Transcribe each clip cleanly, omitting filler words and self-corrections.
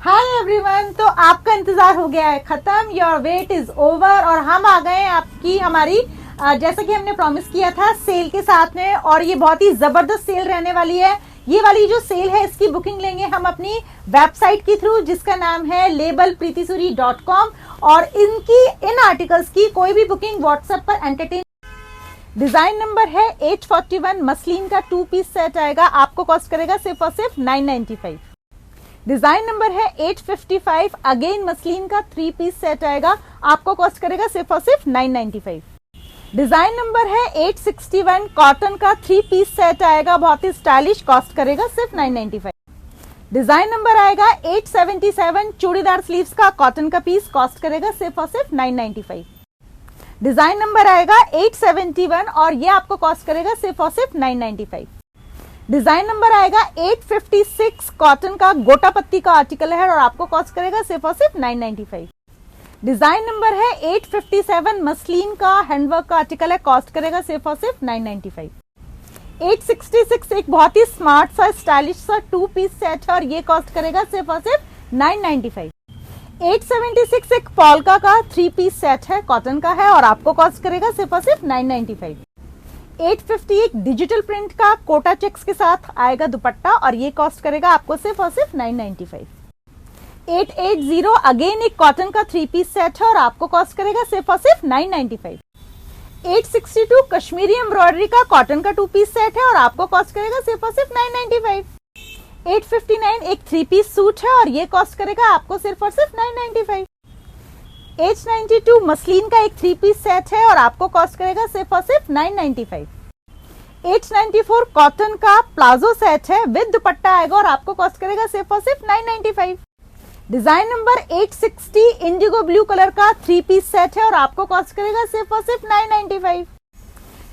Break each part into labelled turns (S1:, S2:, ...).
S1: Hi everyone, तो आपका इंतजार हो गया है खत्म, योर वेट इज ओवर और हम आ गए आपकी हमारी जैसा कि हमने प्रॉमिस किया था सेल के साथ में। और ये बहुत ही जबरदस्त सेल रहने वाली है। ये वाली जो सेल है इसकी बुकिंग लेंगे हम अपनी वेबसाइट के थ्रू जिसका नाम है labelpreetisuri.com और इनकी इन आर्टिकल्स की कोई भी बुकिंग व्हाट्सएप पर एंटरटेन। डिजाइन नंबर है 841, मसलिन का 2 पीस सेट आएगा, आपको कॉस्ट करेगा सिर्फ और सिर्फ 995। डिजाइन नंबर है 855, अगेन मसलिन का 3 पीस सेट आएगा, आपको कॉस्ट करेगा सिर्फ और सिर्फ 995। डिजाइन नंबर है 861, कॉटन का 3 पीस सेट आएगा, बहुत ही स्टाइलिश, कॉस्ट करेगा सिर्फ 995। डिजाइन नंबर आएगा 877, चूड़ीदार स्लीव्स का कॉटन का पीस, कॉस्ट करेगा सिर्फ और सिर्फ 995। डिजाइन नंबर आएगा 871 और ये आपको कॉस्ट करेगा सिर्फ और सिर्फ 995। डिजाइन नंबर आएगा 856, कॉटन का गोटा पत्ती का आर्टिकल है और आपको कॉस्ट करेगा सिर्फ और सिर्फ 995। डिजाइन नंबर है 857, मसलिन का हैंडवर्क का आर्टिकल है, कॉस्ट करेगा सिर्फ और सिर्फ 995। 866, एक बहुत ही स्मार्ट सा स्टाइलिश सा 2 पीस सेट है और ये कॉस्ट करेगा सिर्फ और सिर्फ 995। 876, एक पॉल्का का 3 पीस सेट है, कॉटन का है और आपको कॉस्ट करेगा सिर्फ और सिर्फ 995। 850, एक डिजिटल प्रिंट का कोटा चेक्स के साथ आएगा दुपट्टा और ये कॉस्ट करेगा आपको सिर्फ और सिर्फ 995। 880, अगेन एक कॉटन का 3 पीस सेट है और आपको कॉस्ट करेगा सिर्फ और सिर्फ 995। 862, कश्मीरी एम्ब्रॉयडरी का कॉटन का 2 पीस सेट है और आपको कॉस्ट करेगा सिर्फ और सिर्फ 995। 859, एक 3 पीस सूट है और ये कॉस्ट करेगा आपको सिर्फ और सिर्फ 995। 892, मसलिन का एक 3 पीस सेट है और आपको कॉस्ट करेगा सिर्फ और सिर्फ 995। 894, कॉटन का प्लाजो सेट है विद दुपट्टा आएगा और आपको कॉस्ट करेगा सिर्फ और सिर्फ 995। Design number 860, Indigo blue colour का 3 पीस सेट है और आपको कॉस्ट करेगा सिर्फ और सिर्फ 995।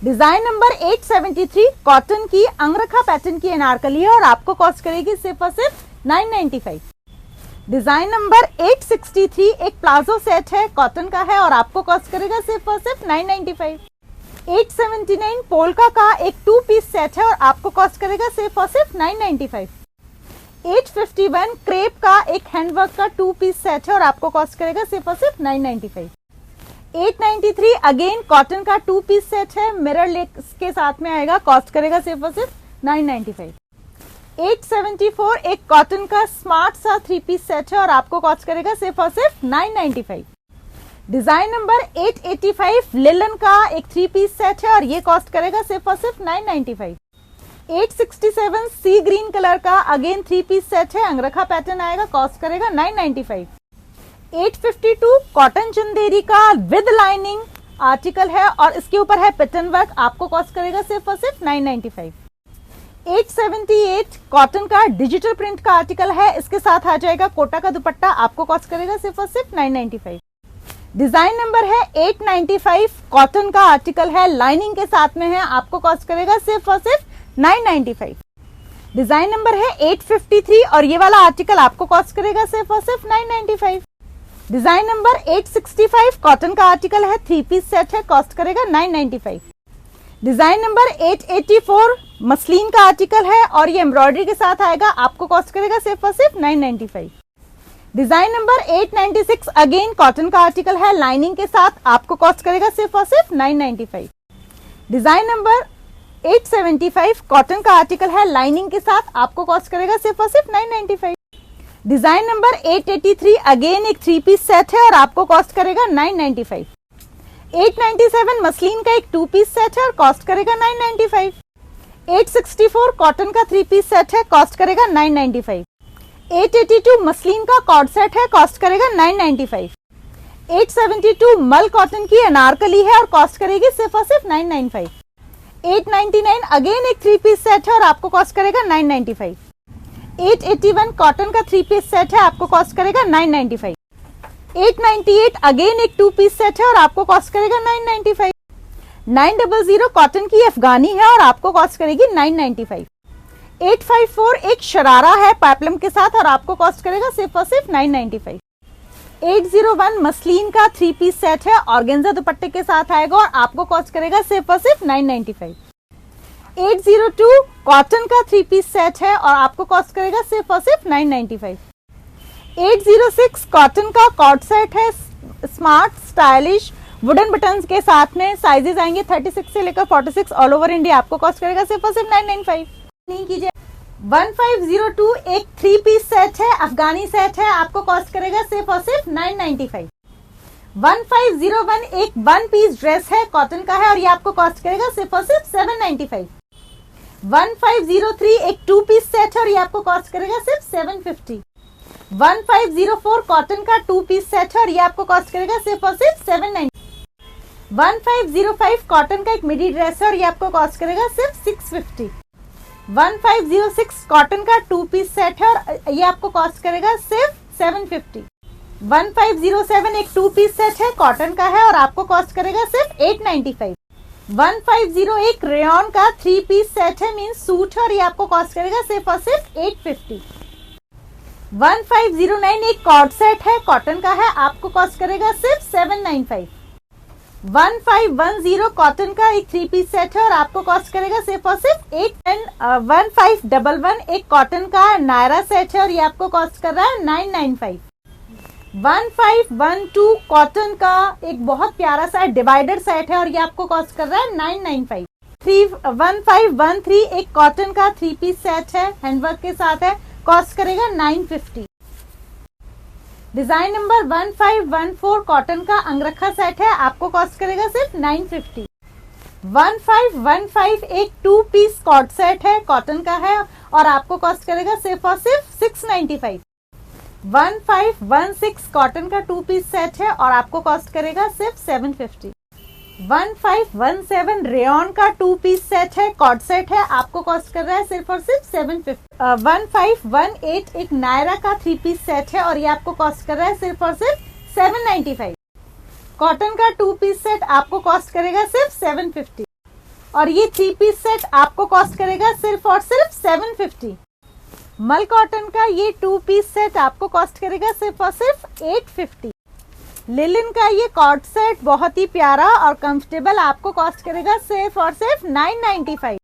S1: डिजाइन नंबर 873, कॉटन की अंगरखा पैटर्न की अनारकली है और आपको कॉस्ट करेगी सिर्फ और सिर्फ 995। डिजाइन नंबर 863, एक प्लाजो सेट है, कॉटन का है और आपको कॉस्ट करेगा सिर्फ और सिर्फ 995। 879, पोल्का का एक 2 पीस सेट है और आपको कॉस्ट करेगा सिर्फ और सिर्फ 995। 851, क्रेप का एक हैंडवर्क का 2 पीस सेट है और आपको कॉस्ट करेगा सिर्फ और सिर्फ 995। 893, अगेन कॉटन का 2 पीस सेट है, मिरर लेस के साथ में आएगा, कॉस्ट करेगा सिर्फ और सिर्फ 995। 874, एक कॉटन का स्मार्ट सा 3 पीस सेट है और आपको कॉस्ट करेगा सिर्फ और सिर्फ 995। डिजाइन नंबर 885, लिलन का एक 3 पीस सेट है और ये कॉस्ट करेगा सिर्फ और सिर्फ 995। 867, सी ग्रीन कलर का अगेन 3 पीस सेट है, अंगरखा पैटर्न आएगा, कॉस्ट करेगा 995। 852, कॉटन चंदेरी का विद लाइनिंग आर्टिकल है और इसके ऊपर है पैटर्न वर्क, आपको कॉस्ट करेगा सिर्फ और सिर्फ 995। 878, कॉटन का डिजिटल प्रिंट का आर्टिकल है, इसके साथ आ जाएगा कोटा का दुपट्टा, आपको कॉस्ट करेगा सिर्फ और सिर्फ 995। डिजाइन नंबर है 895, कॉटन का आर्टिकल है, लाइनिंग के साथ में है, आपको कॉस्ट करेगा सिर्फ और सिर्फ 995। डिजाइन नंबर है 853 और ये वाला आर्टिकल आपको कॉस्ट करेगा सिर्फ और सिर्फ 995। डिजाइन नंबर 865, कॉटन का आर्टिकल है, 3 पीस सेट है, कॉस्ट करेगा 995। डिजाइन नंबर 884, मसलिन का आर्टिकल है और ये एम्ब्रॉयडरी के साथ आएगा, आपको कॉस्ट करेगा सिर्फ और सिर्फ 995। डिजाइन नंबर 896, अगेन कॉटन का आर्टिकल है, लाइनिंग के साथ, आपको कॉस्ट करेगा सिर्फ और सिर्फ 995। डिजाइन नंबर 875, कॉटन का आर्टिकल है, लाइनिंग के साथ, आपको कॉस्ट करेगा सिर्फ और सिर्फ 995। डिजाइन नंबर 883, अगेन एक 3 पीस सेट है और आपको कॉस्ट करेगा 995। 897, मसलिन का एक 2 पीस सेट है और कॉस्ट करेगा 995। 864, कॉटन का 3 पीस सेट है, कॉस्ट करेगा 995। 882, मसलिन का कॉर्ड सेट है, कॉस्ट करेगा 995। 872, मल कॉटन की अनारकली है और कॉस्ट करेगी सिर्फ और सिर्फ 995। 899, अगेन एक 3 पीस सेट है और आपको कॉस्ट करेगा 995। 881, कॉटन का 3 पीस सेट है, आपको कॉस्ट करेगा 995। 898, अगेन एक 2 पीस सेट है और आपको कॉस्ट करेगा 995। 900, कॉटन की अफगानी है और आपको कॉस्ट करेगी 995। 854, एक शरारा है पेप्लम के साथ और आपको कॉस्ट करेगा सिर्फ और सिर्फ 995। 801, मसलिन का 3 पीस सेट है, ऑर्गेन्जा दुपट्टे के साथ आएगा और आपको कॉस्ट करेगा सिर्फ और सिर्फ 995। 802, कॉटन का 3 पीस सेट है और आपको कॉस्ट करेगा सिर्फ और सिर्फ 995। 806 कॉटन का कॉर्ड सेट है, स्मार्ट स्टाइलिश वुडन बटन्स के साथ में। साइजेस आएंगे 36 से लेकर 46 ऑल ओवर इंडिया। आपको कॉस्ट करेगा सिर्फ और सिर्फ 995। नहीं कीजिए। 1502 एक 3 पीस सेट है, अफगानी सेट है, आपको कॉस्ट करेगा सिर्फ और सिर्फ 995। 1501 एक 1 पीस ड्रेस है, कॉटन का है और ये आपको कॉस्ट करेगा सिर्फ और सिर्फ 795। 1503 एक 2 पीस सेट है और ये आपको कॉस्ट करेगा सिर्फ 750। 1504 कॉटन का 2 पीस सेट है और ये आपको कॉस्ट करेगा सिर्फ और सिर्फ 790। 1505 कॉटन का एक मिडी ड्रेस है और ये आपको कॉस्ट करेगा सिर्फ 650। 1506 कॉटन का 2 पीस सेट है और ये आपको कॉस्ट करेगा सिर्फ 750। 1507 एक 2 पीस सेट है, कॉटन का है और आपको कॉस्ट करेगा सिर्फ 895। 1501 रेयन का 3 पीस सेट है, मीन सूट है और ये आपको कॉस्ट करेगा सिर्फ और सिर्फ 850। 1509 एक कॉर्ड सेट है, कॉटन का है, आपको कॉस्ट करेगा सिर्फ 795। 1510 कॉटन का एक 3 पीस सेट है और आपको कॉस्ट करेगा सिर्फ और सिर्फ 1511 एक कॉटन का नायरा सेट है और ये आपको कॉस्ट कर रहा है 995। 1512 कॉटन का एक बहुत प्यारा सा डिवाइडर सेट है और ये आपको कॉस्ट कर रहा है 995। 1513 एक कॉटन का 3 पीस सेट है, हैंडवर्क के साथ है, कॉस्ट करेगा 950। डिजाइन नंबर 1514 कॉटन का अंगरखा सेट है, आपको कॉस्ट करेगा सिर्फ 950। 1515 एक 2 पीस कॉर्ड सेट है, कॉटन का है और आपको कॉस्ट करेगा सिर्फ और सिर्फ 695। 1516 कॉटन का 2 पीस सेट है और आपको कॉस्ट करेगा सिर्फ 750। 1517 रेयन का 2 पीस सेट है, कॉर्ड सेट है, आपको कॉस्ट कर रहा है सिर्फ और सिर्फ 750। 1518 एक नायरा का 3 पीस सेट है और ये आपको कॉस्ट कर रहा है सिर्फ और सिर्फ 795। कॉटन का 2 पीस सेट आपको कॉस्ट करेगा सिर्फ 750 और ये 3 पीस सेट आपको कॉस्ट करेगा सिर्फ और सिर्फ 750। मल कॉटन का ये 2 पीस सेट आपको कॉस्ट करेगा सिर्फ और सिर्फ 850। लिलिन का ये कॉर्ड सेट बहुत ही प्यारा और कंफर्टेबल, आपको कॉस्ट करेगा सिर्फ और सिर्फ 995।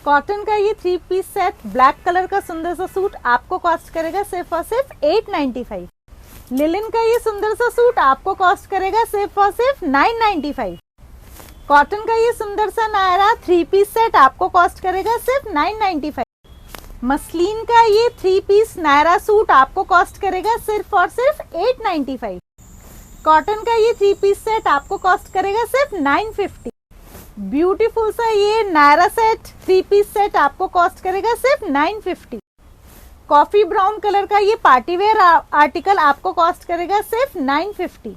S1: कॉटन का ये 3 पीस सेट ब्लैक कलर का सुंदर सा सूट आपको कॉस्ट करेगा सिर्फ और सिर्फ 895। लिलिन का ये सुंदर सा सूट आपको कॉस्ट करेगा सिर्फ और सिर्फ 995। कॉटन का ये सुंदर सा नायरा 3 पीस सेट आपको कॉस्ट करेगा सिर्फ 995। मसलिन का ये 3 पीस नायरा सूट आपको कॉस्ट करेगा सिर्फ और सिर्फ 895। कॉटन का ये 3 पीस सेट आपको कॉस्ट करेगा सिर्फ 950। ब्यूटीफुल सा ये नायरा सेट 3 पीस सेट आपको कॉस्ट करेगा सिर्फ 950। कॉफी ब्राउन कलर का ये पार्टी वेयर आर्टिकल आपको कॉस्ट करेगा सिर्फ 950।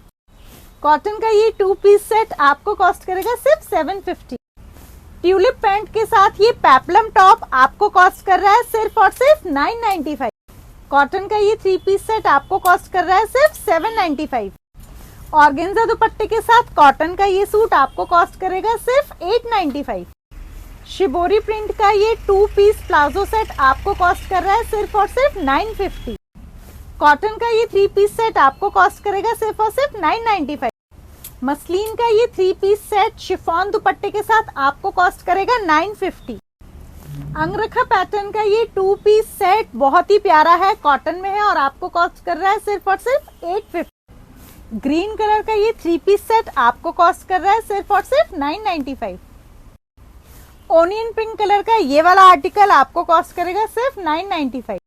S1: कॉटन का ये 2 पीस सेट आपको कॉस्ट करेगा सिर्फ 750। ट्यूलिप पैंट के साथ ये पेप्लम टॉप आपको कॉस्ट कर रहा है सिर्फ और सिर्फ 995। कॉटन का ये 3 पीस सेट आपको कॉस्ट कर रहा है सिर्फ 795। ऑर्गेन्जा दुपट्टे के साथ कॉटन का ये सूट आपको कॉस्ट करेगा सिर्फ 895। शिबोरी प्रिंट का ये 2 पीस प्लाजो सेट आपको कॉस्ट कर रहा है सिर्फ और सिर्फ 950। कॉटन का ये 3 पीस सेट आपको कॉस्ट करेगा सिर्फ और सिर्फ 995। मसलिन का ये 3 पीस सेट शिफॉन दुपट्टे के साथ आपको कॉस्ट करेगा 950। अंगरखा पैटर्न का ये 2 पीस सेट बहुत ही प्यारा है, कॉटन में है और आपको कॉस्ट कर रहा है सिर्फ और सिर्फ 850। ग्रीन कलर का ये 3 पीस सेट आपको कॉस्ट कर रहा है सिर्फ और सिर्फ 995। ओनियन पिंक कलर का ये वाला आर्टिकल आपको कॉस्ट करेगा सिर्फ 995।